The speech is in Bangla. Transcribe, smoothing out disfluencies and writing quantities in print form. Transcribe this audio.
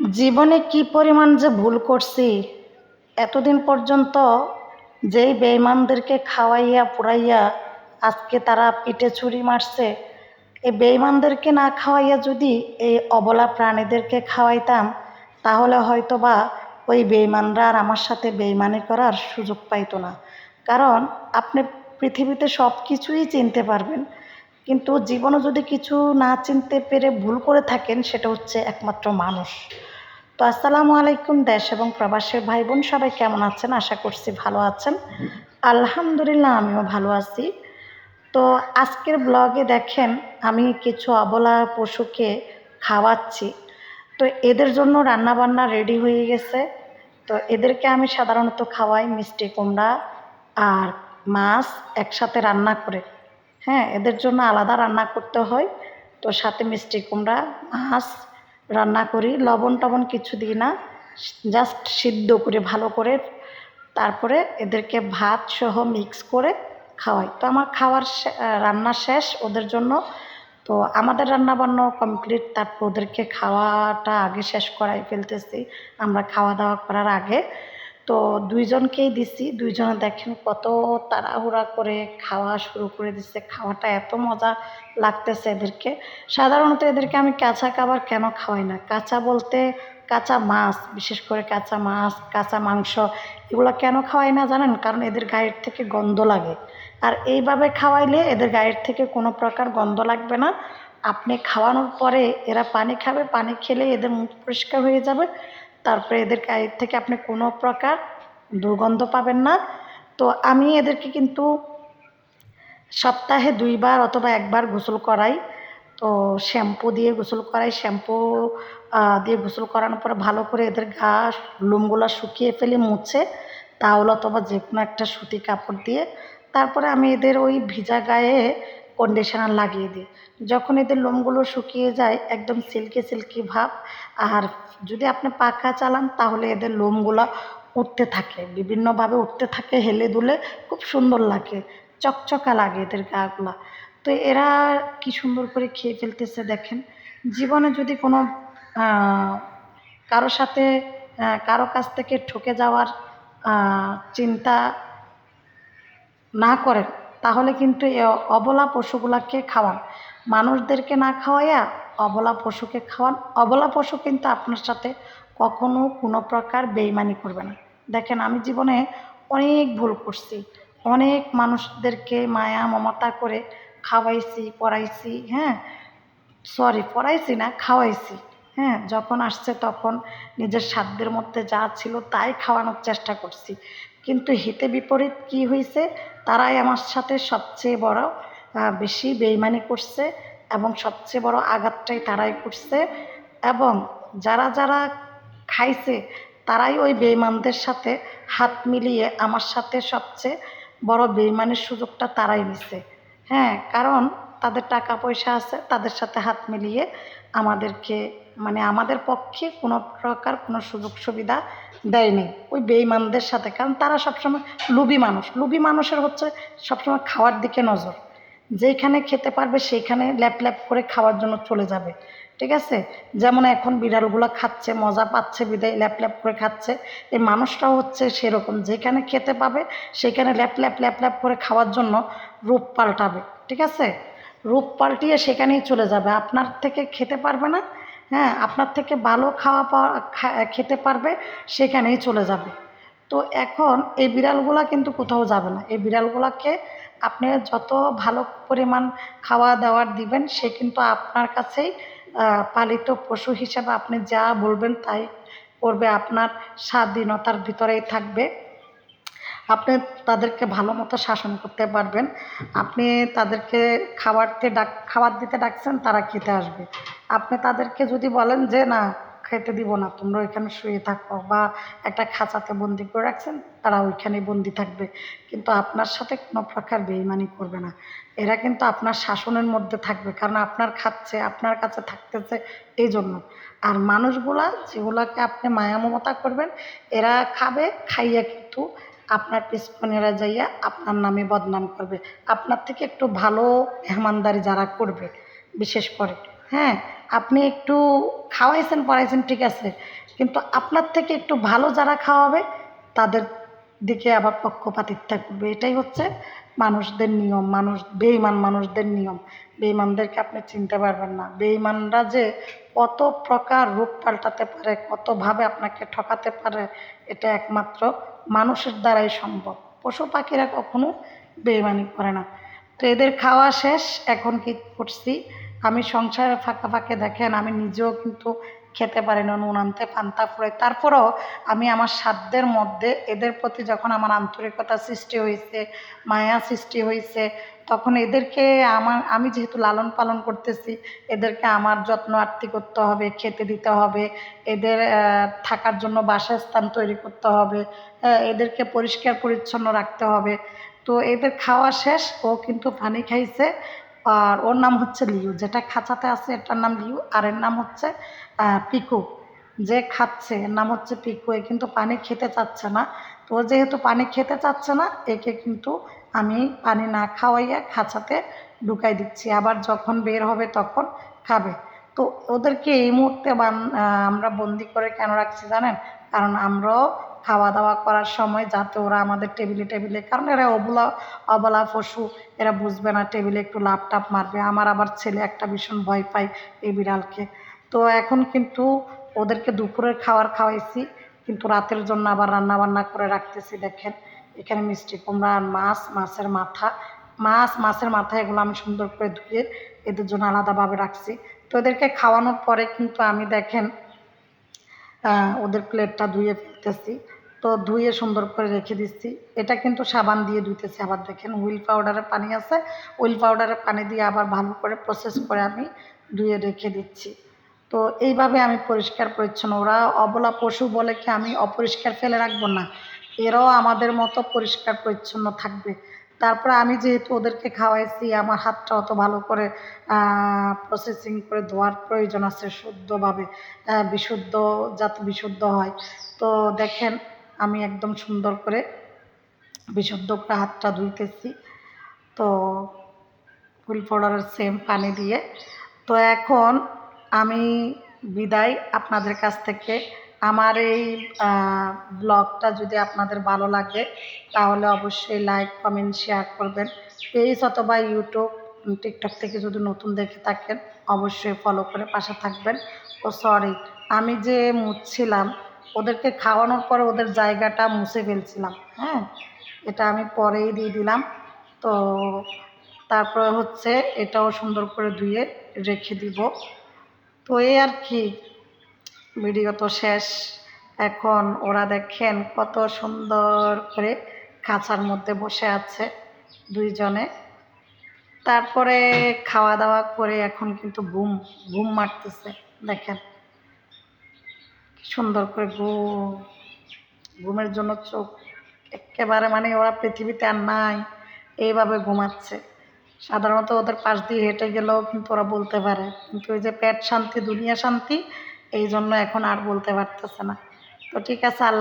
জীবনে কি পরিমাণ যে ভুল করছি, এতদিন পর্যন্ত যেই বেঈমানদেরকে খাওয়াইয়া পুরাইয়া আজকে তারা পিঠে ছুরি মারছে, এই বেঈমানদেরকে না খাওয়াইয়া যদি এই অবলা প্রাণীদেরকে খাওয়াইতাম, তাহলে হয়তো বা ওই বেঈমানরা আর আমার সাথে বেঈমানি করার সুযোগ পাইতো না। কারণ আপনি পৃথিবীতে সব কিছুই চিনতে পারবেন, কিন্তু জীবনে যদি কিছু না চিনতে পেরে ভুল করে থাকেন, সেটা হচ্ছে একমাত্র মানুষ। তো আসসালামু আলাইকুম দেশ এবং প্রবাসের ভাই বোন, সবাই কেমন আছেন? আশা করছি ভালো আছেন। আলহামদুলিল্লাহ, আমিও ভালো আছি। তো আজকের ব্লগে দেখেন, আমি কিছু অবলা পশুকে খাওয়াচ্ছি। তো এদের জন্য রান্নাবান্না রেডি হয়ে গেছে। তো এদেরকে আমি সাধারণত খাওয়াই মিষ্টি কুমড়া আর মাছ একসাথে রান্না করে। হ্যাঁ, এদের জন্য আলাদা রান্না করতে হয়। তো সাথে মিষ্টি কুমড়া, মাছ রান্না করি, লবণ টবণ কিছু দিই না, জাস্ট সিদ্ধ করে ভালো করে, তারপরে এদেরকে ভাত সহ মিক্স করে খাওয়াই। তো আমার রান্না শেষ ওদের জন্য। তো আমাদের রান্না বান্না কমপ্লিট, তারপর ওদেরকে খাওয়াটা আগে শেষ করাই ফেলতেছি আমরা খাওয়া দাওয়া করার আগে। তো দুইজনকেই দিছি, দুইজনে দেখেন কত তাড়াহুড়া করে খাওয়া শুরু করে দিচ্ছে। খাওয়াটা এত মজা লাগতেছে এদেরকে। সাধারণত এদেরকে আমি কাঁচা খাবার কেন খাওয়াই না, কাঁচা বলতে কাঁচা মাছ, বিশেষ করে কাঁচা মাছ, কাঁচা মাংস, এগুলো কেন খাওয়াই না জানেন? কারণ এদের গায়ের থেকে গন্ধ লাগে। আর এইভাবে খাওয়াইলে এদের গায়ের থেকে কোনো প্রকার গন্ধ লাগবে না। আপনি খাওয়ানোর পরে এরা পানি খাবে, পানি খেলে এদের মুখ পরিষ্কার হয়ে যাবে। তারপরে এদের গায়ের থেকে আপনি কোনো প্রকার দুর্গন্ধ পাবেন না। তো আমি এদেরকে কিন্তু সপ্তাহে 2 বার অথবা 1 বার গোসল করাই। তো শ্যাম্পু দিয়ে গোসল করাই, শ্যাম্পু দিয়ে গোসল করানোর পরে ভালো করে এদের গা লোমগুলো শুকিয়ে ফেলি মুছে, তাওল অথবা যে কোনো একটা সুতি কাপড় দিয়ে। তারপরে আমি এদের ওই ভিজা গায়ে কন্ডিশনার লাগিয়ে দিই। যখন এদের লোমগুলো শুকিয়ে যায়, একদম সিল্কি সিল্কি ভাব। আর যদি আপনি পাখা চালান, তাহলে এদের লোমগুলো উঠতে থাকে, বিভিন্নভাবে উঠতে থাকে, হেলে দুলে খুব সুন্দর লাগে, চকচকা লাগে এদের গাগুলা। তো এরা কি সুন্দর করে খেয়ে ফেলতেছে দেখেন। জীবনে যদি কোনো কারো সাথে কারো কাছ থেকে ঠকে যাওয়ার চিন্তা না করেন, তাহলে কিন্তু এ অবলা পশুগুলাকে খাওয়ান। মানুষদেরকে না খাওয়াইয়া অবলা পশুকে খাওয়ান। অবলা পশু কিন্তু আপনার সাথে কখনো কোনো প্রকার বেইমানি করবে না। দেখেন, আমি জীবনে অনেক ভুল করছি, অনেক মানুষদেরকে মায়া মমতা করে খাওয়াইছি, পড়াইছি। হ্যাঁ, সরি, পড়াইছি না, খাওয়াইছি। হ্যাঁ, যখন আসছে তখন নিজের সাধ্যের মধ্যে যা ছিল তাই খাওয়ানোর চেষ্টা করছি। কিন্তু হিতে বিপরীত কি হয়েছে, তারাই আমার সাথে সবচেয়ে বড় বেশি বেইমানি করছে, এবং সবচেয়ে বড় আঘাতটাই তারাই করছে। এবং যারা যারা খাইছে, তারাই ওই বেইমানদের সাথে হাত মিলিয়ে আমার সাথে সবচেয়ে বড় বেইমানের সুযোগটা তারাই নিছে। হ্যাঁ, কারণ তাদের টাকা পয়সা আছে, তাদের সাথে হাত মিলিয়ে আমাদেরকে, মানে আমাদের পক্ষে কোনো প্রকার কোনো সুযোগ সুবিধা দেয়নি ওই বেঈমানদের সাথে। কারণ তারা সবসময় লোভী মানুষ। লোভী মানুষের হচ্ছে সবসময় খাওয়ার দিকে নজর। যেখানে খেতে পারবে সেইখানে ল্যাপ ল্যাপ করে খাওয়ার জন্য চলে যাবে। ঠিক আছে? যেমন এখন বিড়ালগুলো খাচ্ছে, মজা পাচ্ছে বিদায় ল্যাপ ল্যাপ করে খাচ্ছে। এই মানুষটাও হচ্ছে সেরকম, যেখানে খেতে পাবে সেখানে ল্যাপ ল্যাপ ল্যাপ ল্যাপ করে খাওয়ার জন্য রূপ পাল্টাবে। ঠিক আছে? রূপ পাল্টিয়ে সেখানেই চলে যাবে, আপনার থেকে খেতে পারবে না। হ্যাঁ, আপনার থেকে ভালো খাওয়া পাওয়া খেতে পারবে, সেখানেই চলে যাবে। তো এখন এই বিড়ালগুলা কিন্তু কোথাও যাবে না। এই বিড়ালগুলাকে আপনি যত ভালো পরিমাণ খাওয়া দাওয়ার দিবেন, সে কিন্তু আপনার কাছেই পালিত পশু হিসেবে আপনি যা বলবেন তাই করবে, আপনার স্বাধীনতার ভিতরেই থাকবে। আপনি তাদেরকে ভালো মতো শাসন করতে পারবেন। আপনি তাদেরকে খাবার দিতে ডাকছেন, তারা খেতে আসবে। আপনি তাদেরকে যদি বলেন যে না, খেতে দিব না, তোমরা ওইখানে শুয়ে থাকো, বা একটা খাঁচাতে বন্দি করে রাখছেন, তারা ওইখানে বন্দি থাকবে, কিন্তু আপনার সাথে কোনো প্রকার বেইমানি করবে না। এরা কিন্তু আপনার শাসনের মধ্যে থাকবে, কারণ আপনার খাচ্ছে, আপনার কাছে থাকতেছে, এই জন্য। আর মানুষগুলা যেগুলাকে আপনি মায়া মমতা করবেন, এরা খাবে, খাইয়া কিন্তু আপনার পিছনেরা যাইয়া আপনার নামে বদনাম করবে। আপনার থেকে একটু ভালো মেহমানদারি যারা করবে, বিশেষ করে হ্যাঁ, আপনি একটু খাওয়াইছেন পড়াইছেন ঠিক আছে, কিন্তু আপনার থেকে একটু ভালো যারা খাওয়াবে তাদের দিকে আবার পক্ষপাতিত্ব করবে। এটাই হচ্ছে মানুষদের নিয়ম, বেঈমান মানুষদের নিয়ম। বেঈমানদেরকে আপনি চিনতে পারবেন না। বেঈমানরা যে কত প্রকার রূপ পাল্টাতে পারে, কতভাবে আপনাকে ঠকাতে পারে, এটা একমাত্র মানুষের দ্বারাই সম্ভব। পশু পাখিরা কখনো বেঈমানি করে না। তো এদের খাওয়া শেষ। এখন কি করছি, আমি সংসারের ফাঁকে ফাঁকে দেখেন আমি নিজেও কিন্তু খেতে পারি না, নুন আনতে পান্তা ফুরাই। তারপরেও আমি আমার সাধ্যের মধ্যে এদের প্রতি যখন আমার আন্তরিকতা সৃষ্টি হয়েছে, মায়া সৃষ্টি হয়েছে, তখন এদেরকে আমি যেহেতু লালন পালন করতেছি, এদেরকে আমার যত্ন আত্তি করতে হবে, খেতে দিতে হবে, এদের থাকার জন্য বাসস্থান তৈরি করতে হবে, এদেরকে পরিষ্কার পরিচ্ছন্ন রাখতে হবে। তো এদের খাওয়া শেষ, ও কিন্তু পানি খাইছে। আর ওর নাম হচ্ছে লিউ, যেটা খাঁচাতে আছে এটার নাম লিউ, আর এর নাম হচ্ছে পিকু। যে খাচ্ছে এর নাম হচ্ছে পিকু। এ কিন্তু পানি খেতে চাচ্ছে না। তো ও যেহেতু পানি খেতে চাচ্ছে না, একে কিন্তু আমি পানি না খাওয়াইয়া খাঁচাতে ঢুকাই দিচ্ছি। আবার যখন বের হবে তখন খাবে। তো ওদেরকে এই মুহূর্তে আমরা বন্দি করে কেন রাখছি জানেন? কারণ আমরাও খাওয়া দাওয়া করার সময় যাতে ওরা আমাদের টেবিলে টেবিলে, কারণ এরা অবলা পশু, এরা বুঝবে না টেবিলে একটু লাফ টাপ মারবে। আমার আবার ছেলে একটা ভীষণ ভয় পায় এই বিড়ালকে। তো এখন কিন্তু ওদেরকে দুপুরের খাবার খাওয়াইছি, কিন্তু রাতের জন্য আবার রান্না বান্না করে রাখতেছি। দেখেন এখানে মিষ্টি কুমড়া আর মাছের মাথা এগুলো আমি সুন্দর করে ধুয়ে এদের জন্য আলাদাভাবে রাখছি। তো এদেরকে খাওয়ানোর পরে কিন্তু আমি দেখেন ওদের প্লেটটা ধুয়ে ফেলতেছি। তো ধুয়ে সুন্দর করে রেখে দিচ্ছি। এটা কিন্তু সাবান দিয়ে ধুইতেছি। আবার দেখেন হুইল পাউডারের পানি আছে, হুইল পাউডারের পানি দিয়ে আবার ভালো করে প্রসেস করে আমি ধুয়ে রেখে দিচ্ছি। তো এইভাবে আমি পরিষ্কার পরিচ্ছন্ন। ওরা অবলা পশু বলে কি আমি অপরিষ্কার ফেলে রাখবো না, এরাও আমাদের মতো পরিষ্কার পরিচ্ছন্ন থাকবে। তারপরে আমি যেহেতু ওদেরকে খাওয়াইছি, আমার হাতটা অত ভালো করে প্রসেসিং করে ধোয়ার প্রয়োজন আছে শুদ্ধভাবে, বিশুদ্ধ, যাতে বিশুদ্ধ হয়। তো দেখেন আমি একদম সুন্দর করে বিশুদ্ধ করে হাতটা ধুইতেছি। তো হুইল পাউডারের সেম পানি দিয়ে। তো এখন আমি বিদায় আপনাদের কাছ থেকে। আমার এই ব্লগটা যদি আপনাদের ভালো লাগে তাহলে অবশ্যই লাইক কমেন্ট শেয়ার করবেন। পেজ অথবা ইউটিউব টিকটক থেকে যদি নতুন দেখে থাকেন অবশ্যই ফলো করে পাশে থাকবেন। ও সরি, আমি যে মুছছিলাম ওদেরকে খাওয়ানোর পরে ওদের জায়গাটা মুছে ফেলছিলাম। হ্যাঁ, এটা আমি পরেই দিয়ে দিলাম। তো তারপরে হচ্ছে এটাও সুন্দর করে ধুয়ে রেখে দিব। তো এই আর কি, ভিডিও তো শেষ। এখন ওরা দেখেন কত সুন্দর করে খাঁচার মধ্যে বসে আছে দুইজনে। তারপরে খাওয়া দাওয়া করে এখন কিন্তু ঘুম ঘুম মারতেছে। দেখেন কি সুন্দর করে ঘুমের জন্য চোখ একেবারে, মানে ওরা পৃথিবীতে আর নাই, এইভাবে ঘুমাচ্ছে। সাধারণত ওদের পাশ দিয়ে হেঁটে গেলেও কিন্তু ওরা বলতে পারে, কিন্তু ওই যে পেট শান্তি দুনিয়া শান্তি, এই জন্য এখন আর বলতে পারতেছে না। তো ঠিক আছে, আল্লাহ।